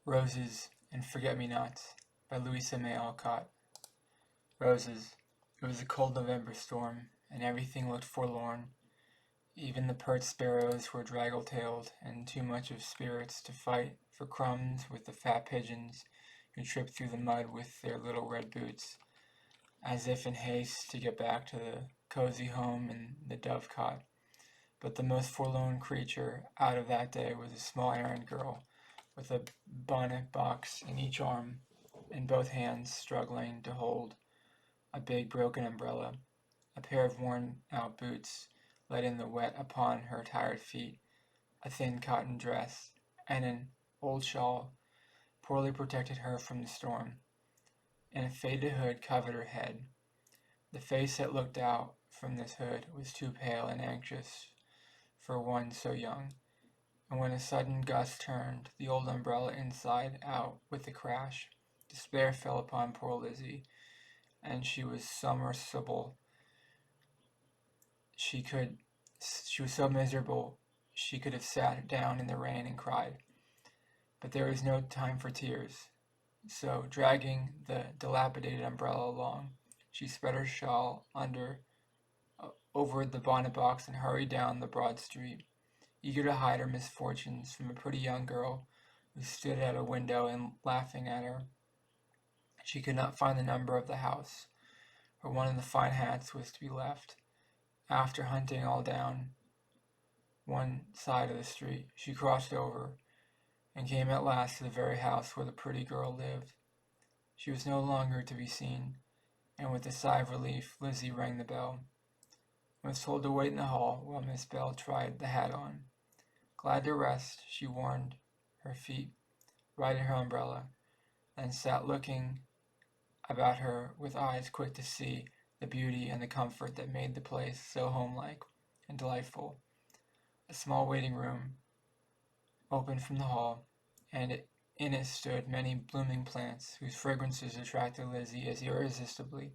Roses and Forget-Me-Nots by Louisa May Alcott. Roses. It was a cold November storm, and everything looked forlorn. Even the pert sparrows were draggle-tailed, and too much of spirits to fight for crumbs with the fat pigeons who tripped through the mud with their little red boots, as if in haste to get back to the cozy home in the dovecot. But the most forlorn creature out of that day was a small errand girl, with a bonnet box in each arm, and both hands struggling to hold a big broken umbrella. A pair of worn-out boots let in the wet upon her tired feet. A thin cotton dress and an old shawl poorly protected her from the storm, and a faded hood covered her head. The face that looked out from this hood was too pale and anxious for one so young, and when a sudden gust turned the old umbrella inside out with a crash, despair fell upon poor Lizzie, and she was submersible. She was so miserable she could have sat down in the rain and cried. But there was no time for tears, so dragging the dilapidated umbrella along, she spread her shawl over the bonnet box and hurried down the broad street, eager to hide her misfortunes from a pretty young girl who stood at a window and laughing at her. She could not find the number of the house, where one of the fine hats was to be left. After hunting all down one side of the street, she crossed over and came at last to the very house where the pretty girl lived. She was no longer to be seen, and with a sigh of relief, Lizzie rang the bell, and was told to wait in the hall while Miss Bell tried the hat on. Glad to rest, she warmed her feet, righted her umbrella, and sat looking about her with eyes quick to see the beauty and the comfort that made the place so homelike and delightful. A small waiting room opened from the hall, and in it stood many blooming plants whose fragrances attracted Lizzie as irresistibly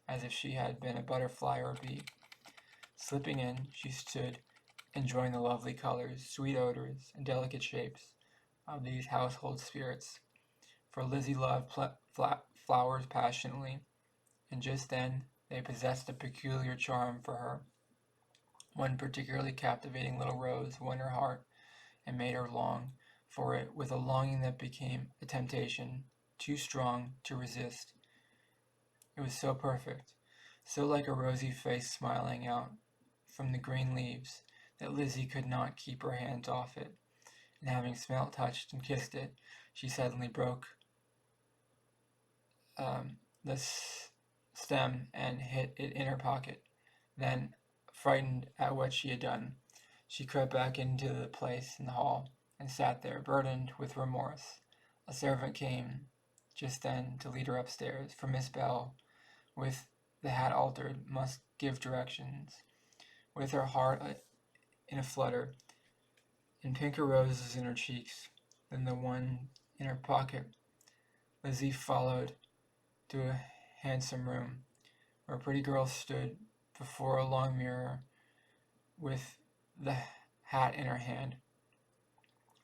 as if she had been a butterfly or a bee. Slipping in, she stood enjoying the lovely colors, sweet odors, and delicate shapes of these household spirits, for Lizzie loved flowers passionately, and just then they possessed a peculiar charm for her. One particularly captivating little rose won her heart and made her long for it with a longing that became a temptation, too strong to resist. It was so perfect, so like a rosy face smiling out from the green leaves, that Lizzie could not keep her hands off it, and having smelt, touched, and kissed it, she suddenly broke the stem and hid it in her pocket. Then, frightened at what she had done, she crept back into the place in the hall, and sat there, burdened with remorse. A servant came just then to lead her upstairs, for Miss Bell, with the hat altered, must give directions. With her heart in a flutter, and pinker roses in her cheeks than the one in her pocket, Lizzie followed to a handsome room, where a pretty girl stood before a long mirror with the hat in her hand.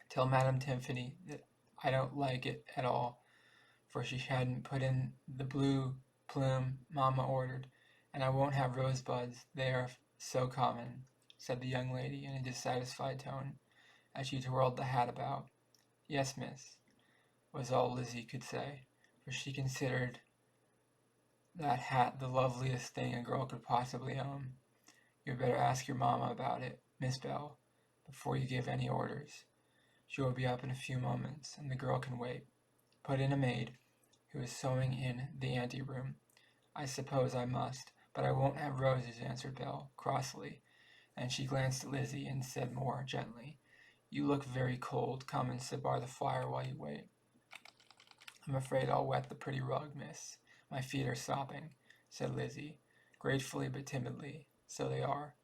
Tell Madame Tiffany that I don't like it at all, for she hadn't put in the blue plume Mamma ordered, and I won't have rosebuds, they are so common, said the young lady in a dissatisfied tone, as she twirled the hat about. Yes, miss, was all Lizzie could say, for she considered that hat the loveliest thing a girl could possibly own. You'd better ask your mamma about it, Miss Bell, before you give any orders. She will be up in a few moments, and the girl can wait. Put in a maid, who is sewing in the ante-room. I suppose I must, but I won't have roses, answered Belle, crossly, and she glanced at Lizzie and said more gently, You look very cold. Come and sit by the fire while you wait. I'm afraid I'll wet the pretty rug, miss. My feet are sopping, said Lizzie, gratefully but timidly. So they are.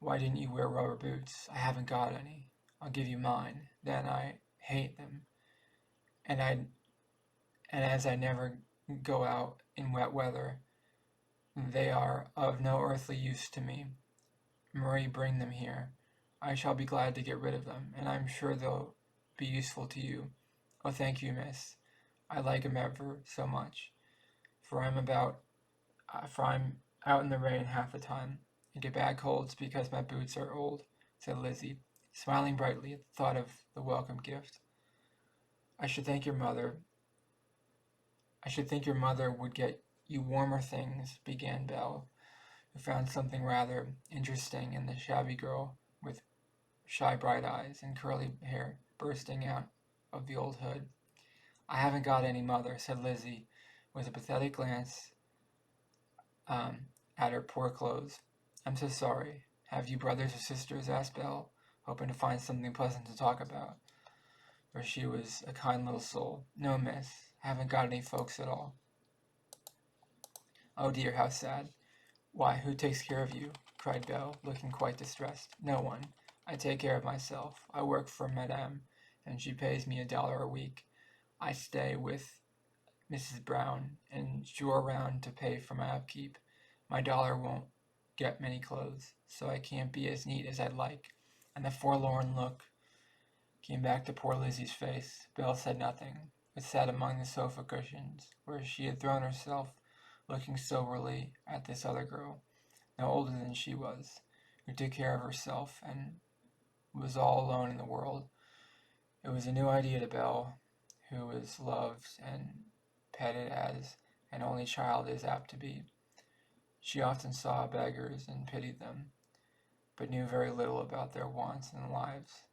Why didn't you wear rubber boots? I haven't got any. I'll give you mine. Then I hate them. And as I never go out in wet weather, they are of no earthly use to me. Marie, bring them here. I shall be glad to get rid of them, and I'm sure they'll be useful to you. Oh, thank you, miss. I like 'em ever so much, for I'm out in the rain half the time, and get bad colds because my boots are old," said Lizzie, smiling brightly at the thought of the welcome gift. I should think your mother I should think your mother would get you warmer things," began Belle, who found something rather interesting in the shabby girl with shy bright eyes and curly hair bursting out of the old hood. "I haven't got any mother," said Lizzie, with a pathetic glance um, at her poor clothes. "I'm so sorry. Have you brothers or sisters?" asked Belle, hoping to find something pleasant to talk about, for she was a kind little soul. "No, miss. Haven't got any folks at all." "Oh dear, how sad. Why, who takes care of you?" cried Belle, looking quite distressed. "No one. I take care of myself. I work for Madame, and she pays me $1 a week. I stay with Mrs. Brown, and shew around to pay for my upkeep. My dollar won't get many clothes, so I can't be as neat as I'd like." And the forlorn look came back to poor Lizzie's face. Belle said nothing, but sat among the sofa cushions, where she had thrown herself, looking soberly at this other girl, no older than she was, who took care of herself and was all alone in the world. It was a new idea to Belle, who was loved and petted as an only child is apt to be. She often saw beggars and pitied them, but knew very little about their wants and lives.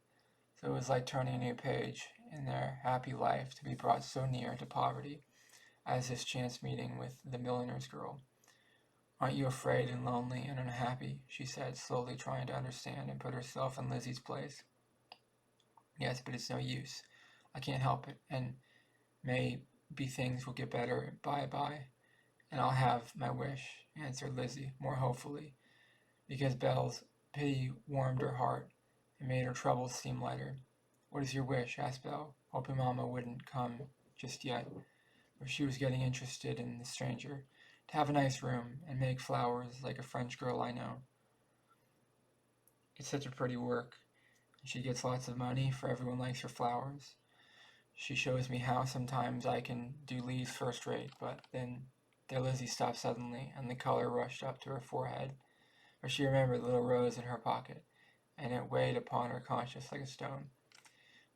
So it was like turning a new page in their happy life to be brought so near to poverty as this chance meeting with the milliner's girl. "Aren't you afraid and lonely and unhappy?" she said, slowly trying to understand and put herself in Lizzie's place. "Yes, but it's no use. I can't help it, and may be things will get better by and by, and I'll have my wish," answered Lizzie, more hopefully, because Belle's pity warmed her heart and made her troubles seem lighter. "What is your wish?" asked Belle, hoping Mamma wouldn't come just yet, for she was getting interested in the stranger. "To have a nice room, and make flowers like a French girl I know. It's such a pretty work, and she gets lots of money, for everyone likes her flowers. She shows me how sometimes I can do leaves first rate, but then..." There Lizzie stopped suddenly, and the color rushed up to her forehead, for she remembered the little rose in her pocket, and it weighed upon her conscience like a stone.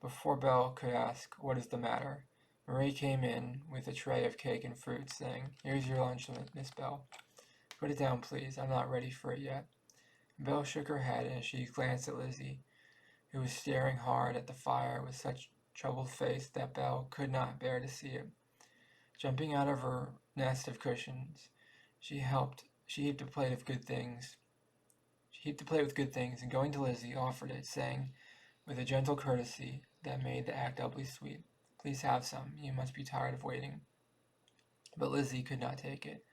Before Belle could ask, "What is the matter?" Marie came in with a tray of cake and fruit, saying, "Here's your lunch, Miss Belle. Put it down, please. I'm not ready for it yet." Belle shook her head as she glanced at Lizzie, who was staring hard at the fire with such troubled face that Belle could not bear to see it. Jumping out of her nest of cushions, she heaped a plate with good things, and going to Lizzie, offered it, saying, with a gentle courtesy that made the act doubly sweet, "Please have some. You must be tired of waiting." But Lizzie could not take it.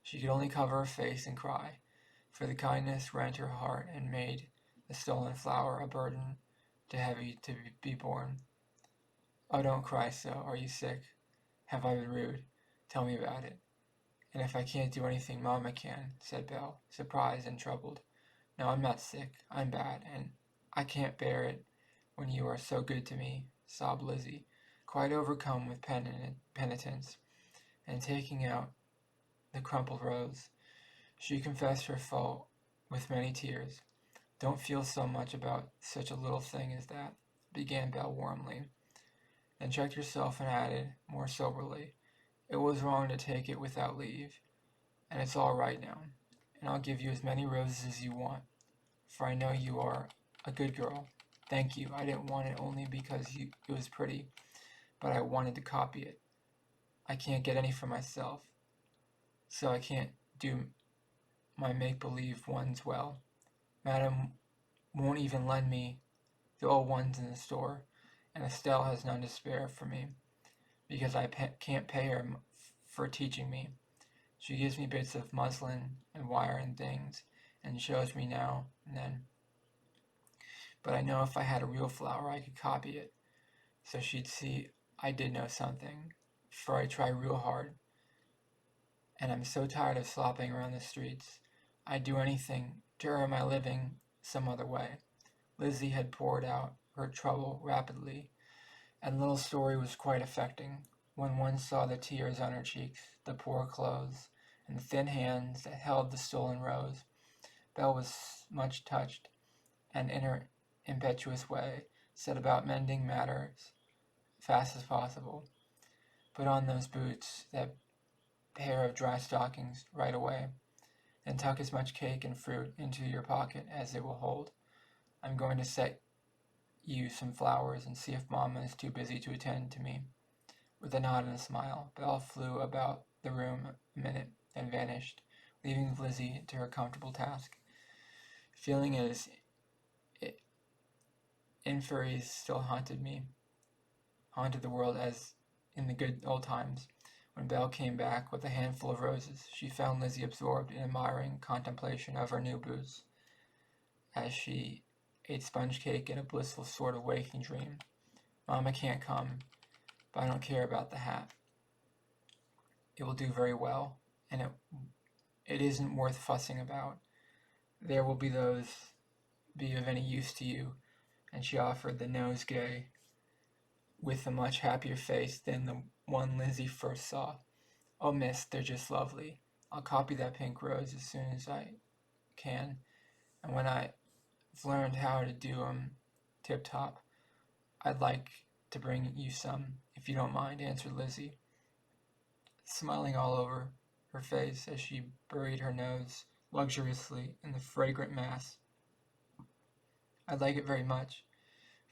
She could only cover her face and cry, for the kindness rent her heart and made the stolen flower a burden too heavy to be borne. "Oh, don't cry so. Are you sick? Have I been rude? Tell me about it." "And if I can't do anything, Mamma can," said Belle, surprised and troubled. "No, I'm not sick. I'm bad, and I can't bear it when you are so good to me," sobbed Lizzie, quite overcome with penitence, and taking out the crumpled rose, she confessed her fault with many tears. "Don't feel so much about such a little thing as that," began Belle warmly, then checked herself and added, more soberly, "It was wrong to take it without leave, and it's all right now, and I'll give you as many roses as you want, for I know you are a good girl. Thank you. I didn't want it only because it was pretty, but I wanted to copy it. I can't get any for myself, so I can't do my make-believe ones well. Madame won't even lend me the old ones in the store, and Estelle has none to spare for me, because I can't pay her for teaching me. She gives me bits of muslin and wire and things, and shows me now and then. But I know if I had a real flower I could copy it, so she'd see I did know something, for I try real hard, and I'm so tired of slopping around the streets. I'd do anything to earn my living some other way." Lizzie had poured out her trouble rapidly, And the little story was quite affecting. When one saw the tears on her cheeks, the poor clothes, and the thin hands that held the stolen rose, Belle was much touched, and in her impetuous way set about mending matters fast as possible. Put on those boots, that pair of dry stockings right away, and tuck as much cake and fruit into your pocket as it will hold. I'm going to set you some flowers and see if Mamma is too busy to attend to me. With a nod and a smile, Belle flew about the room a minute, then vanished, leaving Lizzie to her comfortable task. Feeling as inferries still haunted the world as in the good old times. When Belle came back with a handful of roses, she found Lizzie absorbed in admiring contemplation of her new boots, as she ate sponge cake in a blissful sort of waking dream. Mamma can't come, but I don't care about the hat. It will do very well, and it isn't worth fussing about. There will be those be of any use to you, and she offered the nosegay with a much happier face than the one Lizzie first saw. Oh, miss, they're just lovely. I'll copy that pink rose as soon as I can, and when I've learned how to do 'em tip-top, I'd like to bring you some, if you don't mind, answered Lizzie, smiling all over her face as she buried her nose luxuriously in the fragrant mass. I'd like it very much,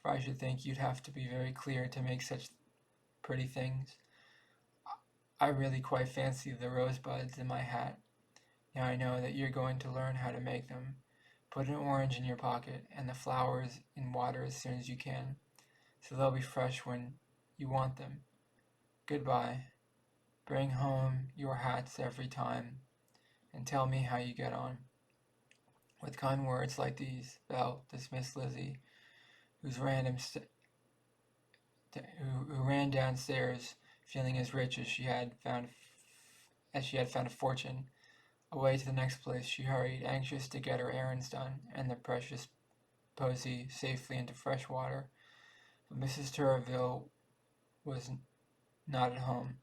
for I should think you'd have to be very clear to make such pretty things. I really quite fancy the rosebuds in my hat. Now I know that you're going to learn how to make them. Put an orange in your pocket and the flowers in water as soon as you can, so they'll be fresh when you want them. Goodbye. Bring home your hats every time, and tell me how you get on. With kind words like these, Belle dismissed Lizzie, who ran downstairs feeling as rich as she had found a fortune. Away to the next place she hurried, anxious to get her errands done and the precious posy safely into fresh water. But Mrs. Turville was not at home,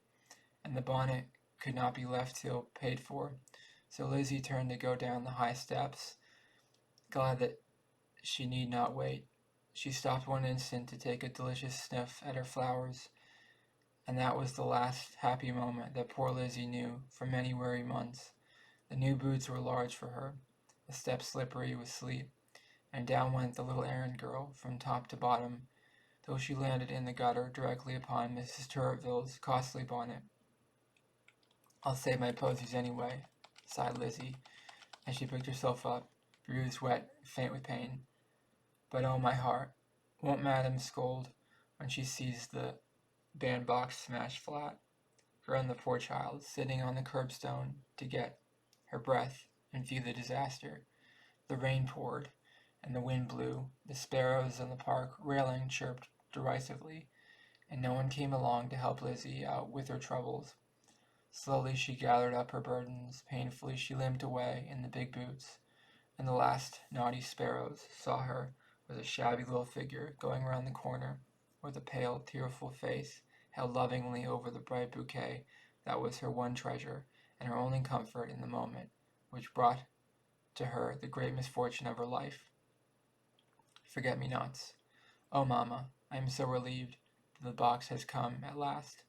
and the bonnet could not be left till paid for. So Lizzie turned to go down the high steps, glad that she need not wait. She stopped one instant to take a delicious sniff at her flowers, and that was the last happy moment that poor Lizzie knew for many weary months. The new boots were large for her, the steps slippery with sleet, and down went the little errand girl from top to bottom, till she landed in the gutter directly upon Mrs. Turville's costly bonnet. I'll save my posies anyway, sighed Lizzie, as she picked herself up, bruised, wet, faint with pain. But oh, my heart, won't Madame scold when she sees the bandbox smashed flat? Groaned the poor child, sitting on the curbstone to get her breath and view the disaster. The rain poured, and the wind blew. The sparrows on the park railing chirped derisively, and no one came along to help Lizzie out with her troubles. Slowly she gathered up her burdens. Painfully she limped away in the big boots, and the last naughty sparrows saw her was a shabby little figure going round the corner, with a pale, tearful face held lovingly over the bright bouquet that was her one treasure and her only comfort in the moment which brought to her the great misfortune of her life. Forget-me-nots. Oh, Mamma, I am so relieved that the box has come at last.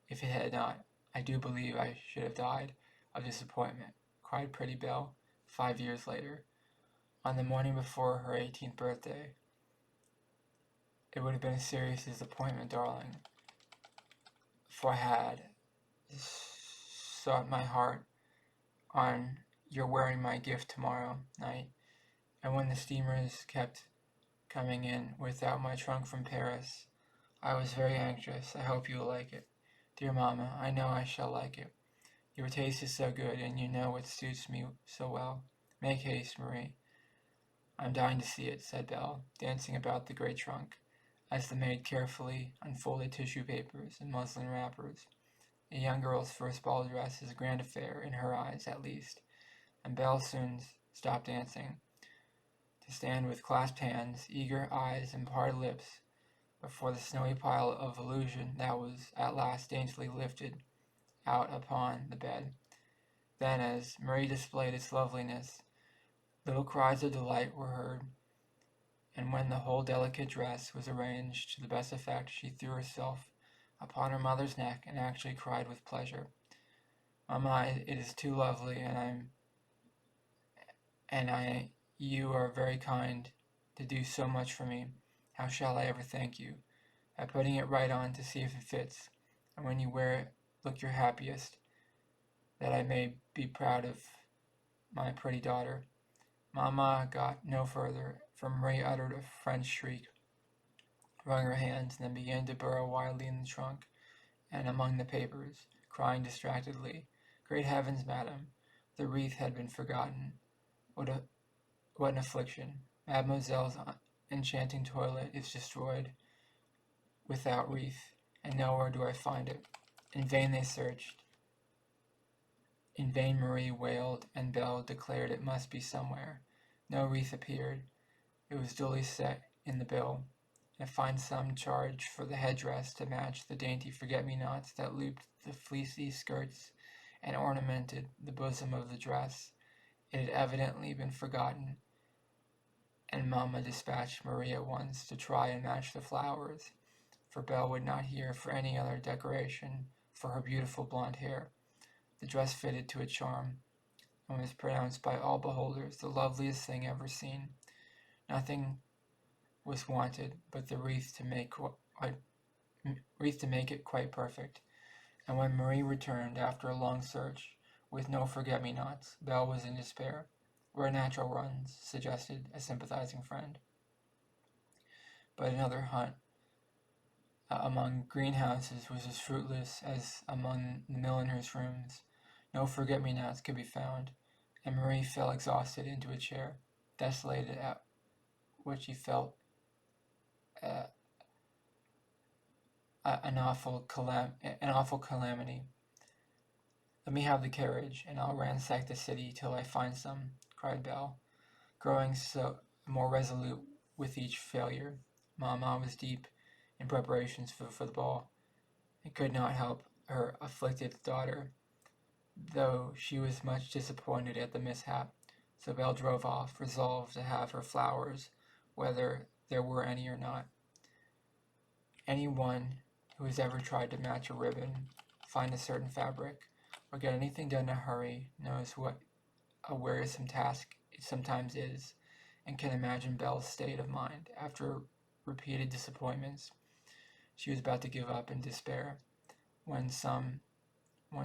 If it had not, I do believe I should have died of disappointment, cried pretty Belle, 5 years later, on the morning before her 18th birthday. It would have been a serious disappointment, darling, for I had sought my heart on your wearing my gift tomorrow night, and when the steamers kept coming in without my trunk from Paris, I was very anxious. I hope you will like it. Dear Mamma, I know I shall like it. Your taste is so good, and you know it suits me so well. Make haste, Marie. I'm dying to see it, said Belle, dancing about the great trunk, as the maid carefully unfolded tissue papers and muslin wrappers. A young girl's first ball dress is a grand affair, in her eyes at least, and Belle soon stopped dancing, to stand with clasped hands, eager eyes, and parted lips before the snowy pile of illusion that was at last daintily lifted out upon the bed. Then, as Marie displayed its loveliness, little cries of delight were heard, and when the whole delicate dress was arranged to the best effect, she threw herself upon her mother's neck and actually cried with pleasure. "Mamma, it is too lovely, and you are very kind to do so much for me. How shall I ever thank you? By putting it right on to see if it fits, and when you wear it, look your happiest, that I may be proud of my pretty daughter." Mamma got no further, for Marie uttered a French shriek, wrung her hands, and then began to burrow wildly in the trunk and among the papers, crying distractedly, "Great heavens, madam, the wreath had been forgotten. What an affliction! Mademoiselle's enchanting toilet is destroyed without wreath, and nowhere do I find it." In vain they searched. In vain Marie wailed, and Belle declared it must be somewhere. No wreath appeared. It was duly set in the bill, and a fine sum charged for the headdress to match the dainty forget-me-nots that looped the fleecy skirts and ornamented the bosom of the dress. It had evidently been forgotten, and Mamma dispatched Marie at once to try and match the flowers, for Belle would not hear for any other decoration for her beautiful blonde hair. The dress fitted to a charm, and was pronounced by all beholders the loveliest thing ever seen. Nothing was wanted but the wreath to make it quite perfect, and when Marie returned after a long search, with no forget-me-nots, Belle was in despair. "Where natural runs," suggested a sympathizing friend. But another hunt among greenhouses was as fruitless as among the milliners' rooms. No forget-me-nots could be found, and Marie fell exhausted into a chair, desolated at what she felt an awful calamity. "Let me have the carriage, and I'll ransack the city till I find some," cried Belle, growing more resolute with each failure. Mamma was deep in preparations for the ball, and could not help her afflicted daughter, though she was much disappointed at the mishap. So Belle drove off, resolved to have her flowers, whether there were any or not. Any one who has ever tried to match a ribbon, find a certain fabric, or get anything done in a hurry knows what a wearisome task it sometimes is, and can imagine Belle's state of mind after repeated disappointments. She was about to give up in despair, when someone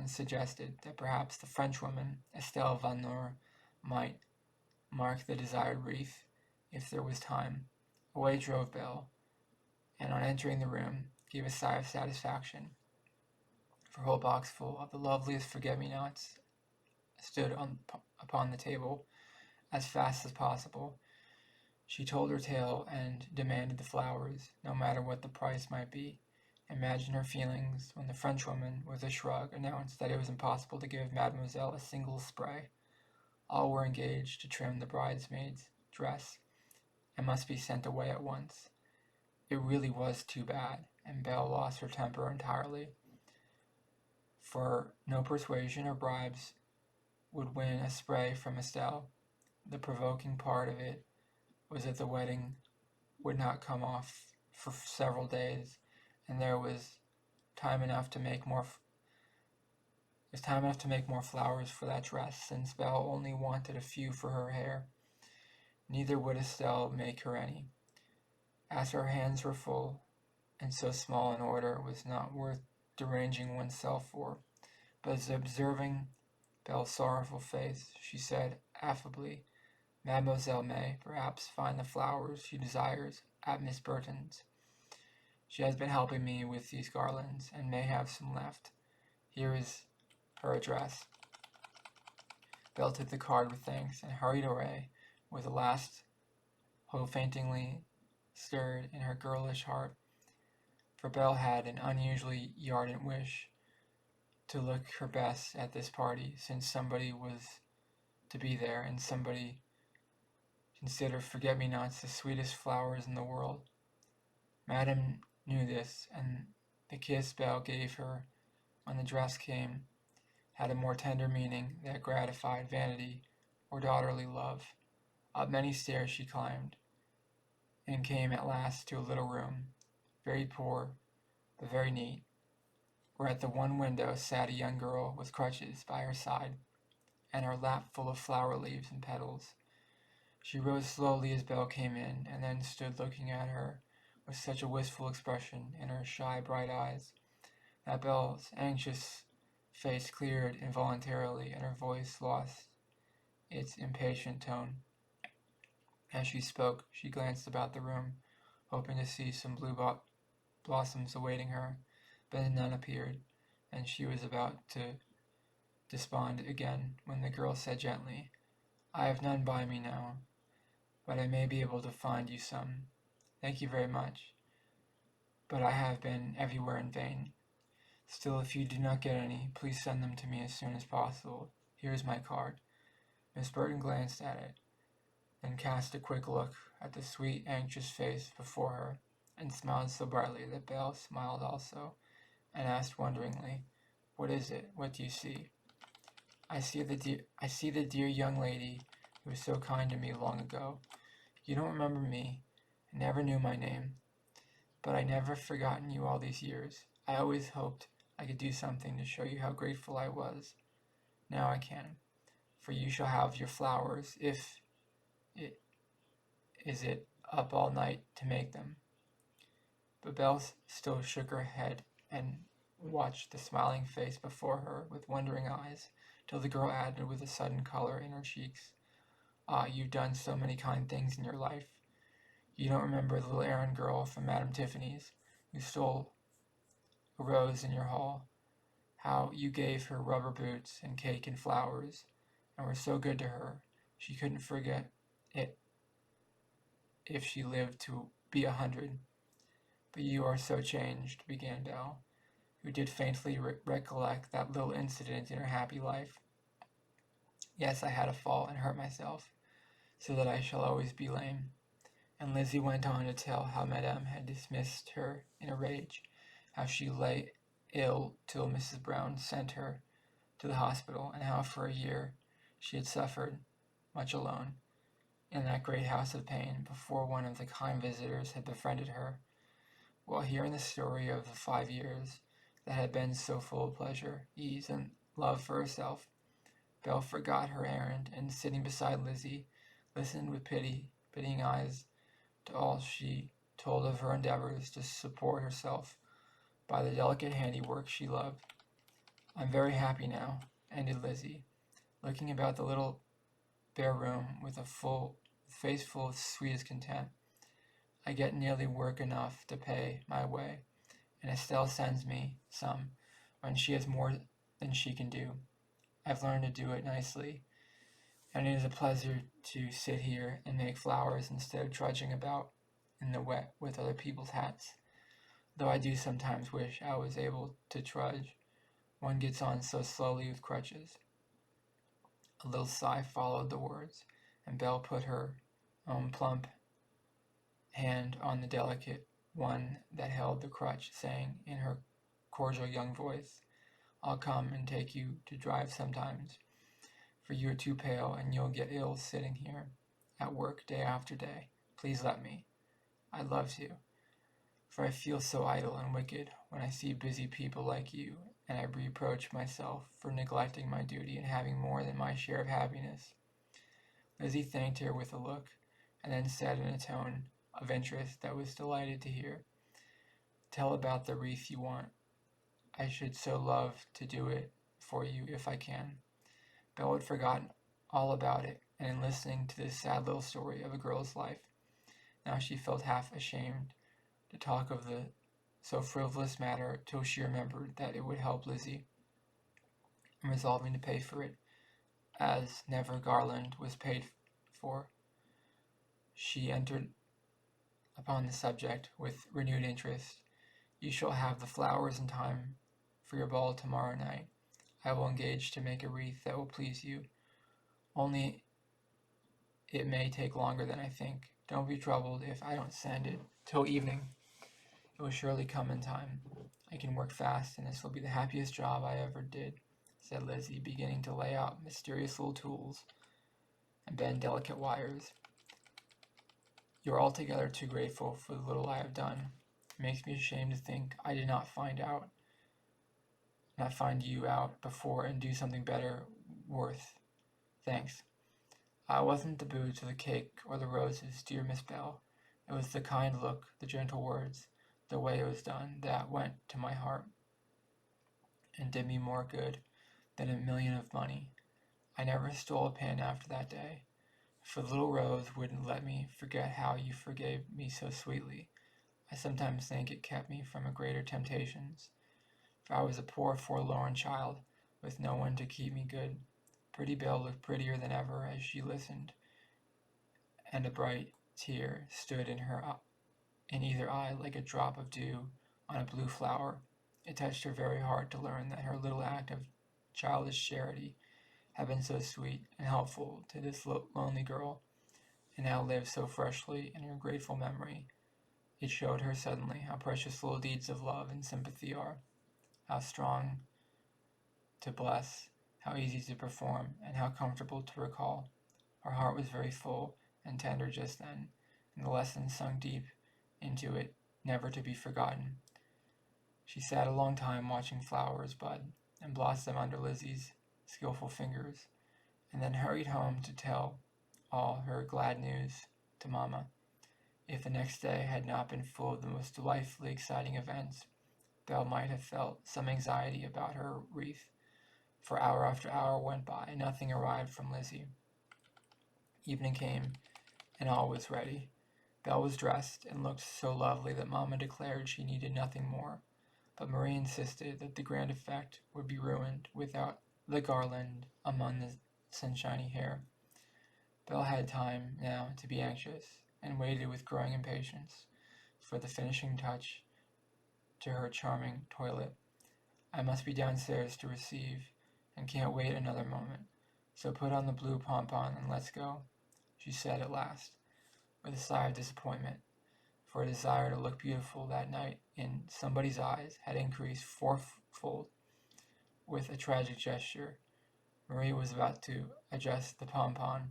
suggested that perhaps the Frenchwoman, Estelle Van Noor, might mark the desired wreath, if there was time. Away drove Belle, and on entering the room, gave a sigh of satisfaction, for a whole box full of the loveliest forget-me-nots stood upon the table. As fast as possible, she told her tale and demanded the flowers, no matter what the price might be. Imagine her feelings when the Frenchwoman, with a shrug, announced that it was impossible to give Mademoiselle a single spray. All were engaged to trim the bridesmaid's dress, and must be sent away at once. It really was too bad, and Belle lost her temper entirely, for no persuasion or bribes would win a spray from Estelle. The provoking part of it was that the wedding would not come off for several days, and there was time enough to make more flowers for that dress, since Belle only wanted a few for her hair. Neither would Estelle make her any, as her hands were full, and so small an order was not worth deranging oneself for. But as observing Belle's sorrowful face, she said affably, "Mademoiselle may, perhaps, find the flowers she desires at Miss Burton's. She has been helping me with these garlands, and may have some left. Here is her address." Belle took the card with thanks, and hurried away, with the last hope faintingly stirred in her girlish heart, for Belle had an unusually ardent wish to look her best at this party, since somebody was to be there, and somebody considered forget-me-nots the sweetest flowers in the world. Madame knew this, and the kiss Belle gave her when the dress came had a more tender meaning that gratified vanity or daughterly love. Up many stairs she climbed, and came at last to a little room, very poor but very neat, where at the one window sat a young girl with crutches by her side, and her lap full of flower leaves and petals. She rose slowly as Belle came in, and then stood looking at her with such a wistful expression in her shy, bright eyes that Belle's anxious face cleared involuntarily, and her voice lost its impatient tone. As she spoke, she glanced about the room, hoping to see some blossoms awaiting her, but none appeared, and she was about to despond again when the girl said gently, "I have none by me now, but I may be able to find you some. Thank you very much, but I have been everywhere in vain. Still, if you do not get any, please send them to me as soon as possible. Here is my card." Miss Burton glanced at it, then cast a quick look at the sweet, anxious face before her, and smiled so brightly that Belle smiled also, and asked wonderingly, "What is it? What do you see?" I see the dear young lady who was so kind to me long ago. You don't remember me, and never knew my name, but I never forgotten you all these years. I always hoped I could do something to show you how grateful I was. Now I can, for you shall have your flowers, if it is it up all night to make them. But Belle still shook her head and watched the smiling face before her with wondering eyes, till the girl added with a sudden color in her cheeks, "Ah, you've done so many kind things in your life. You don't remember the little errand girl from Madame Tiffany's, who stole a rose in your hall, how you gave her rubber boots and cake and flowers, and were so good to her, she couldn't forget it if she lived to be 100. But you are so changed," began Belle, who did faintly recollect that little incident in her happy life. "Yes, I had a fall and hurt myself, so that I shall always be lame." And Lizzie went on to tell how Madame had dismissed her in a rage, how she lay ill till Mrs. Brown sent her to the hospital, and how for a year she had suffered much alone in that great house of pain before one of the kind visitors had befriended her. While hearing the story of the 5 years that had been so full of pleasure, ease, and love for herself, Belle forgot her errand, and sitting beside Lizzie, listened with pitying eyes to all she told of her endeavors to support herself by the delicate handiwork she loved. "I'm very happy now," ended Lizzie, looking about the little bare room with a face full of sweetest content. "I get nearly work enough to pay my way, and Estelle sends me some when she has more than she can do. I've learned to do it nicely, and it is a pleasure to sit here and make flowers instead of trudging about in the wet with other people's hats, though I do sometimes wish I was able to trudge. One gets on so slowly with crutches." A little sigh followed the words, and Belle put her own plump hand on the delicate one that held the crutch, saying in her cordial young voice, "I'll come and take you to drive sometimes, for you are too pale and you'll get ill sitting here at work day after day. Please let me. I'd love to, for I feel so idle and wicked when I see busy people like you, and I reproach myself for neglecting my duty and having more than my share of happiness." Lizzie thanked her with a look, and then said in a tone of interest that was delighted to hear, "Tell about the wreath you want. I should so love to do it for you if I can." Belle had forgotten all about it, and in listening to this sad little story of a girl's life, now she felt half ashamed to talk of the so frivolous matter till she remembered that it would help Lizzie, and resolving to pay for it, as never garland was paid for, she entered upon the subject with renewed interest. "You shall have the flowers in time for your ball tomorrow night. I will engage to make a wreath that will please you, only it may take longer than I think. Don't be troubled if I don't send it till evening. It will surely come in time. I can work fast, and this will be the happiest job I ever did, said Lizzie, beginning to lay out mysterious little tools and bend delicate wires. You are altogether too grateful for the little I have done. It makes me ashamed to think I did not find you out before and do something better worth. Thanks. It wasn't the booze or the cake or the roses, dear Miss Bell. It was the kind look, the gentle words, the way it was done, that went to my heart and did me more good than a million of money. I never stole a pin after that day, for little Rose wouldn't let me forget how you forgave me so sweetly. I sometimes think it kept me from greater temptations, for I was a poor forlorn child, with no one to keep me good. Pretty Belle looked prettier than ever as she listened, and a bright tear stood in either eye like a drop of dew on a blue flower. It touched her very heart to learn that her little act of childish charity had been so sweet and helpful to this lonely girl, and now lived so freshly in her grateful memory. It showed her suddenly how precious little deeds of love and sympathy are, how strong to bless, how easy to perform, and how comfortable to recall. Her heart was very full and tender just then, and the lesson sunk deep into it, never to be forgotten. She sat a long time watching flowers bud and blossom under Lizzie's skillful fingers, and then hurried home to tell all her glad news to Mamma. If the next day had not been full of the most delightfully exciting events, Belle might have felt some anxiety about her wreath, for hour after hour went by and nothing arrived from Lizzie. Evening came, and all was ready. Belle was dressed and looked so lovely that Mamma declared she needed nothing more, but Marie insisted that the grand effect would be ruined without the garland among the sunshiny hair. Belle had time now to be anxious, and waited with growing impatience for the finishing touch to her charming toilet. I must be downstairs to receive, and can't wait another moment, so put on the blue pompon and let's go, she said at last, with a sigh of disappointment, for a desire to look beautiful that night in somebody's eyes had increased fourfold. With a tragic gesture, Marie was about to adjust the pompon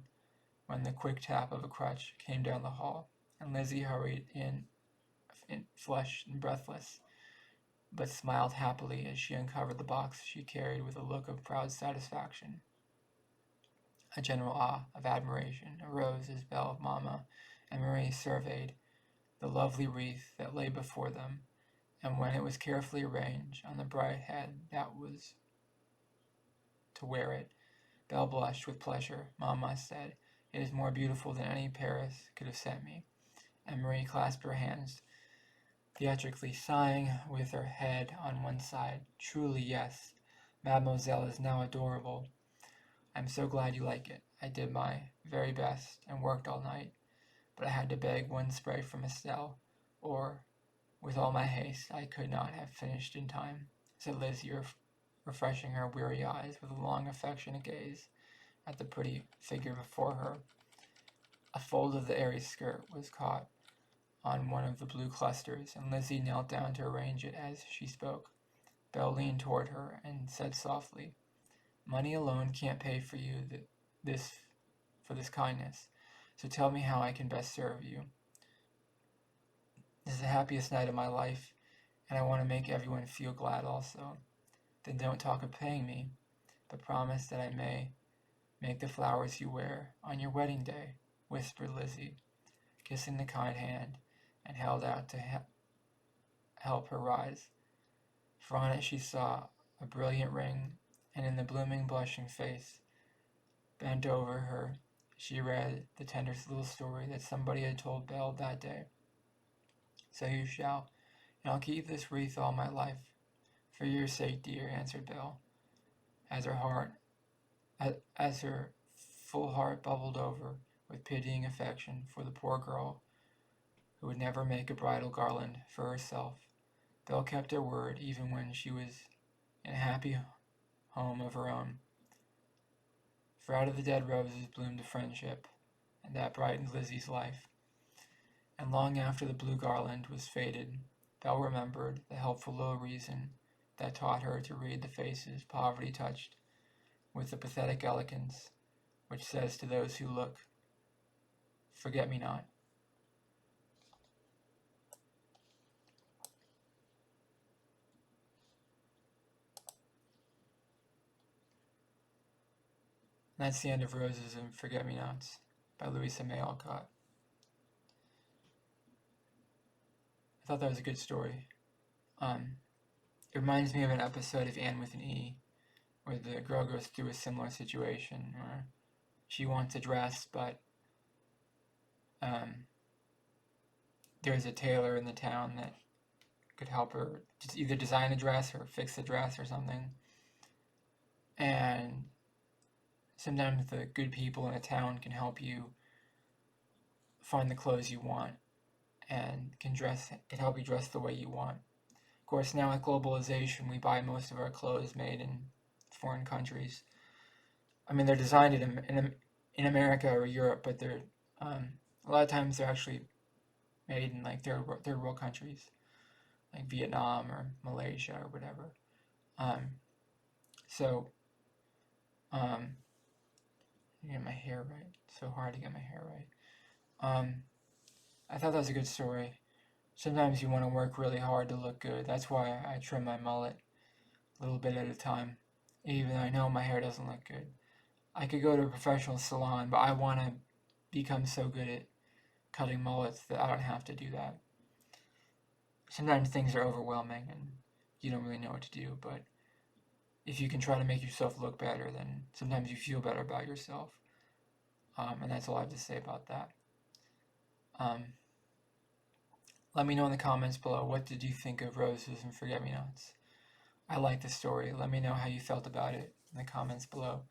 when the quick tap of a crutch came down the hall, and Lizzie hurried in flushed and breathless, but smiled happily as she uncovered the box she carried with a look of proud satisfaction. A general awe of admiration arose as Belle, Mamma, and Marie surveyed the lovely wreath that lay before them, and when it was carefully arranged on the bright head that was to wear it, Belle blushed with pleasure. Mamma said, "It is more beautiful than any Paris could have sent me," and Marie clasped her hands, theatrically sighing with her head on one side. "Truly, yes, Mademoiselle is now adorable. I'm so glad you like it. I did my very best and worked all night, but I had to beg one spray from Estelle, or, with all my haste, I could not have finished in time," said Lizzie, refreshing her weary eyes with a long, affectionate gaze at the pretty figure before her. A fold of the airy skirt was caught on one of the blue clusters, and Lizzie knelt down to arrange it as she spoke. Belle leaned toward her and said softly, "Money alone can't pay for you this kindness, so tell me how I can best serve you. This is the happiest night of my life, and I want to make everyone feel glad also." "Then don't talk of paying me, but promise that I may make the flowers you wear on your wedding day," whispered Lizzie, kissing the kind hand, and held out to help her rise, for on it she saw a brilliant ring, and in the blooming, blushing face bent over her she read the tender little story that somebody had told Belle that day. "So you shall, and I'll keep this wreath all my life, for your sake, dear," answered Belle, as her full heart bubbled over with pitying affection for the poor girl who would never make a bridal garland for herself. Belle kept her word even when she was in a happy home of her own, for out of the dead roses bloomed a friendship, and that brightened Lizzie's life. And long after the blue garland was faded, Belle remembered the helpful little reason that taught her to read the faces poverty touched with the pathetic elegance which says to those who look, "Forget me not." And that's the end of Roses and Forget-Me-Nots by Louisa May Alcott. I thought that was a good story. It reminds me of an episode of Anne with an E, where the girl goes through a similar situation where she wants a dress, but there's a tailor in the town that could help her just either design a dress or fix the dress or something. And sometimes the good people in a town can help you find the clothes you want and can help you dress the way you want. Of course, now with globalization, we buy most of our clothes made in foreign countries. I mean, they're designed in America or Europe, but they're a lot of times they're actually made in like third world countries, like Vietnam or Malaysia or whatever. Get my hair right. It's so hard to get my hair right. I thought that was a good story. Sometimes you want to work really hard to look good. That's why I trim my mullet a little bit at a time, even though I know my hair doesn't look good. I could go to a professional salon, but I want to become so good at cutting mullets that I don't have to do that. Sometimes things are overwhelming and you don't really know what to do, but if you can try to make yourself look better, then sometimes you feel better about yourself. And that's all I have to say about that. Let me know in the comments below, what did you think of Roses and Forget-Me-Nots? I like the story. Let me know how you felt about it in the comments below.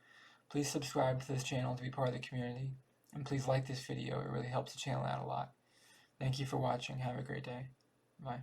Please subscribe to this channel to be part of the community. And please like this video. It really helps the channel out a lot. Thank you for watching. Have a great day. Bye.